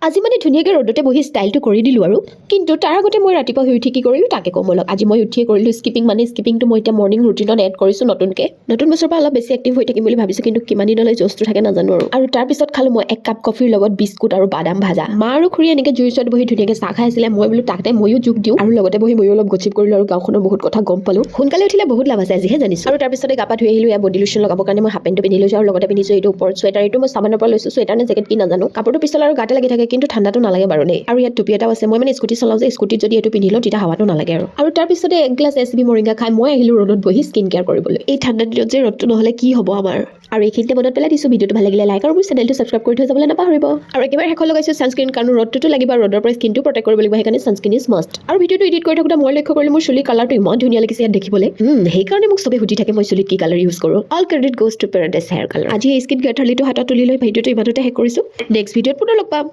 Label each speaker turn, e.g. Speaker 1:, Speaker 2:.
Speaker 1: আজি মানে ধুনীয়াকৈ ৰ'দতে বহি ষ্টাইলটো কৰি দিলোঁ আৰু কিন্তু তাৰ আগতে মই ৰাতিপুৱা শুই উঠি কি কৰিলোঁ তাকে ক'ম অলপ। আজি মই উঠিয়ে কৰিলোঁ স্কিপিং, মানে স্কিপিংটো মই এতিয়া মৰ্ণিং ৰুটিনত এড কৰিছোঁ নতুনকৈ। নতুন বছৰৰ পৰা অলপ বেছি এক্টিভ হৈ থাকিম বুলি ভাবিছোঁ, কিন্তু কিমান দিনলৈ জ'চটো থাকে নাজানো আৰু তাৰপিছত খালোঁ মই 1 কাপ কফিৰ লগত বিস্কুট আৰু বাদাম ভাজা। মা আৰু খুৰী এনেকৈ জুইৰ ওচৰত বহি ধুনীয়াকৈ চাহ খাই আছিলে। মই বোলো তাতে ময়ো যোগ দিওঁ আৰু লগতে বহি ময়ো অলপ গচিপ কৰিলোঁ আৰু গাঁওখনৰ বহুত কথা গম পালোঁ। সোনকালে উঠিলে বহুত লাভ আছে আজিহে জানিছোঁ। আৰু তাৰপিছতে গা পা ধুই আহিলোঁ। এয়া বডি লোশ্যন লগাবৰ কাৰণে মই হাফ পেণ্টটো পিন্ধি লৈছোঁ আৰু লগতে পিন্ধিছোঁ এইটো ওপৰত চুৱেটাৰ। এইটো মই সামানৰ পৰা লৈছোঁ, চুৱেটাৰ নে জেকেট কি নাজানো। কাপোৰটো পিছল আৰু গাতে লাগি থাকে, কিন্তু ঠাণ্ডাটো নালাগে বাৰু দেই। আৰু ইয়াত টুপি এটাও আছে। মই মানে স্কুটি চলাওঁ যে, স্কুটিত যদি এইটো পিন্ধি লওঁ তেতিয়া হাৱাটো নালাগে আৰু তাৰপিছতে 1 গ্লাছ SB মৰিংগা খাই মই আহিলোঁ ৰ'দত বহি স্কিন কেয়াৰ কৰিবলৈ। এই ঠাণ্ডা দিনত যে ৰ'দটো নহ'লে কি হ'ব আমাৰ। আৰু এইখিনিতে মনত পেলাই দিছোঁ, ভিডিঅ'টো ভাল লাগিলে লাইক আৰু মোৰ চেনেলটো ছাবস্ক্ৰাইব কৰি থৈ যাবলৈ নাপাহৰিব। আৰু একেবাৰে শেষত লগাইছোঁ ছানস্ক্ৰীন, কাৰণ ৰ'দটোতো লাগিব, ৰ'দৰ পৰা স্কিনটো প্ৰটেক্ট কৰিব লাগিব, সেইকাৰণে ছানস্ক্ৰীন ইজ মাষ্ট। আৰু ভিডিঅ'টো এডিট কৰি থাকোঁতে মই লক্ষ্য কৰিলোঁ মোৰ চুলিৰ কালাৰটো ইমান ধুনীয়া লাগিছে ইয়াত দেখিবলৈ। সেইকাৰণে মোক চবে সুধি থাকে মই চুলিত কি কালাৰ ইউজ কৰোঁ। All credit goes two paradise hair colour. আজি এই স্কিন কেয়াৰ থালিটো হাতত তুলি লৈ ভিডিঅ'টো ইমানতে শেষ কৰিছোঁ। নেক্সট ভিডিঅ'ত পুনৰ লগ পাম।